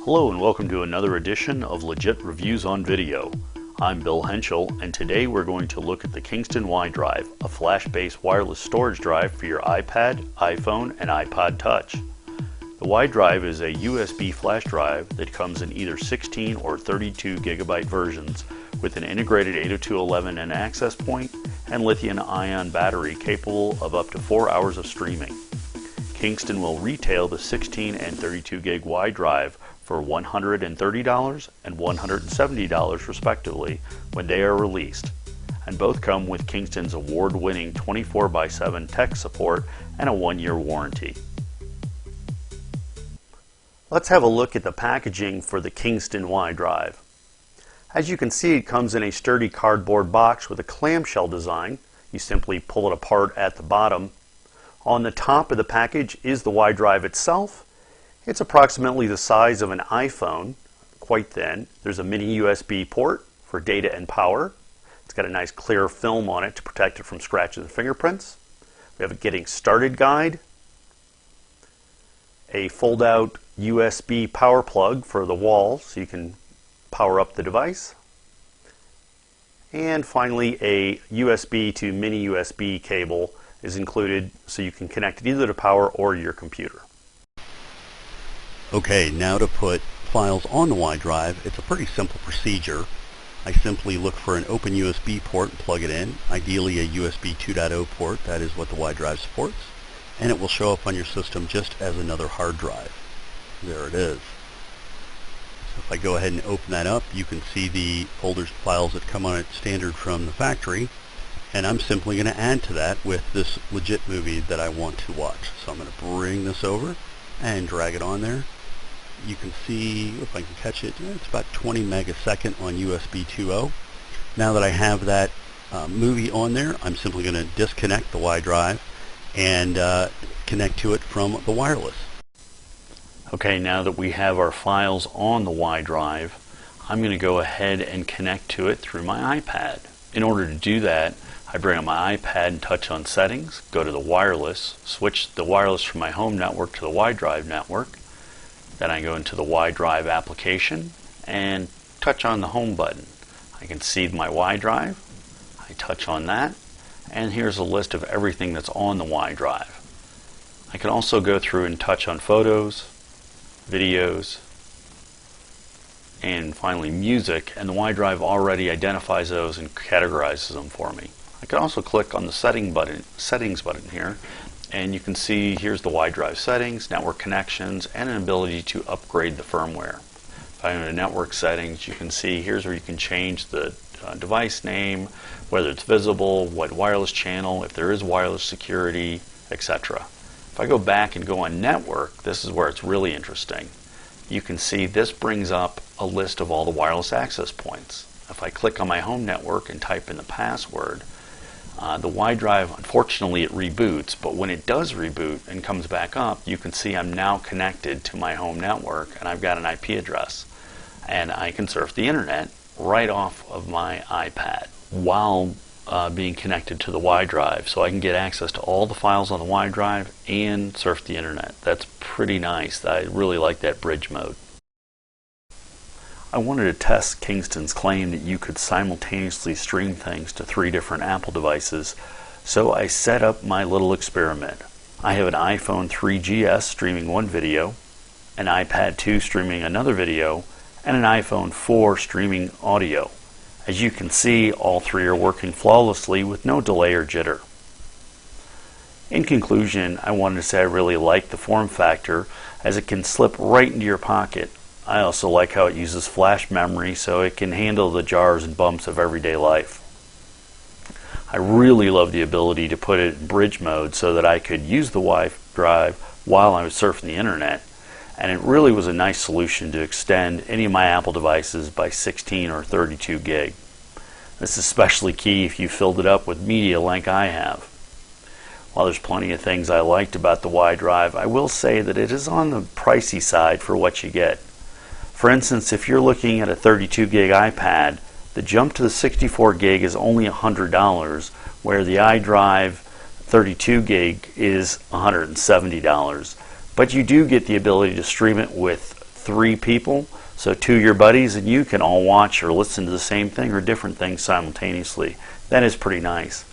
Hello and welcome to another edition of Legit Reviews on Video. I'm Bill Henschel, and today we're going to look at the Kingston Y Drive, a flash-based wireless storage drive for your iPad, iPhone, and iPod Touch. The Y Drive is a USB flash drive that comes in either 16 or 32 gigabyte versions with an integrated 802.11n access point and lithium-ion battery capable of up to 4 hours of streaming. Kingston will retail the 16 and 32 gig Y Drive for $130 and $170 respectively when they are released, and both come with Kingston's award-winning 24/7 tech support and a 1-year warranty. Let's have a look at the packaging for the Kingston Y Drive. As you can see, it comes in a sturdy cardboard box with a clamshell design. You simply pull it apart at the bottom. On the top of the package is the Y Drive itself. It's approximately the size of an iPhone, quite thin. There's a mini USB port for data and power. It's got a nice clear film on it to protect it from scratches and fingerprints. We have a getting started guide, a fold-out USB power plug for the wall so you can power up the device, and finally a USB to mini USB cable is included so you can connect it either to power or your computer. Okay, now to put files on the Y Drive, it's a pretty simple procedure. I simply look for an open USB port and plug it in, ideally a USB 2.0 port, that is what the Y Drive supports, and it will show up on your system just as another hard drive. There it is. So if I go ahead and open that up, you can see the folders and files that come on it standard from the factory, and I'm simply going to add to that with this legit movie that I want to watch. So I'm going to bring this over and drag it on there. You can see, if I can catch it, it's about 20 megasecond on USB 2.0. Now that I have that movie on there, I'm simply going to disconnect the Y Drive and connect to it from the wireless. Okay, now that we have our files on the Y Drive, I'm going to go ahead and connect to it through my iPad. In order to do that, I bring up my iPad and touch on Settings, go to the wireless, switch the wireless from my home network to the Y Drive network. Then I go into the Y Drive application and touch on the home button. I can see my Y Drive. I touch on that, and here's a list of everything that's on the Y Drive. I can also go through and touch on photos, videos, and finally music, and the Y Drive already identifies those and categorizes them for me. I can also click on the settings button here, and you can see here's the Y Drive settings, network connections, and an ability to upgrade the firmware. If I go to network settings, you can see here's where you can change the device name, whether it's visible, what wireless channel, if there is wireless security, etc. If I go back and go on network, this is where it's really interesting. You can see this brings up a list of all the wireless access points. If I click on my home network and type in the password, the Y Drive, unfortunately it reboots, but when it does reboot and comes back up, you can see I'm now connected to my home network and I've got an IP address. And I can surf the internet right off of my iPad while being connected to the Y Drive. So I can get access to all the files on the Y Drive and surf the internet. That's pretty nice. I really like that bridge mode. I wanted to test Kingston's claim that you could simultaneously stream things to 3 different Apple devices, so I set up my little experiment. I have an iPhone 3GS streaming one video, an iPad 2 streaming another video, and an iPhone 4 streaming audio. As you can see, all 3 are working flawlessly with no delay or jitter. In conclusion, I wanted to say I really like the form factor as it can slip right into your pocket. I also like how it uses flash memory so it can handle the jars and bumps of everyday life. I really love the ability to put it in bridge mode so that I could use the Y Drive while I was surfing the internet, and it really was a nice solution to extend any of my Apple devices by 16 or 32 gig. This is especially key if you filled it up with media like I have. While there's plenty of things I liked about the Y Drive, I will say that it is on the pricey side for what you get. For instance, if you're looking at a 32 gig iPad, the jump to the 64 gig is only $100, where the iDrive 32 gig is $170. But you do get the ability to stream it with 3 people, so 2 of your buddies and you can all watch or listen to the same thing or different things simultaneously. That is pretty nice.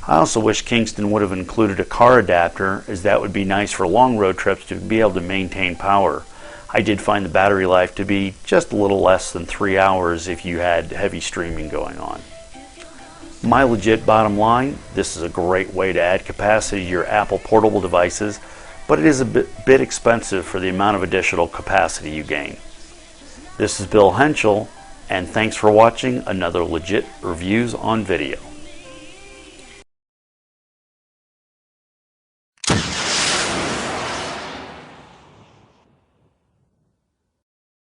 I also wish Kingston would have included a car adapter, as that would be nice for long road trips to be able to maintain power. I did find the battery life to be just a little less than 3 hours if you had heavy streaming going on. My legit bottom line, this is a great way to add capacity to your Apple portable devices, but it is a bit expensive for the amount of additional capacity you gain. This is Bill Henschel, and thanks for watching another Legit Reviews on Video.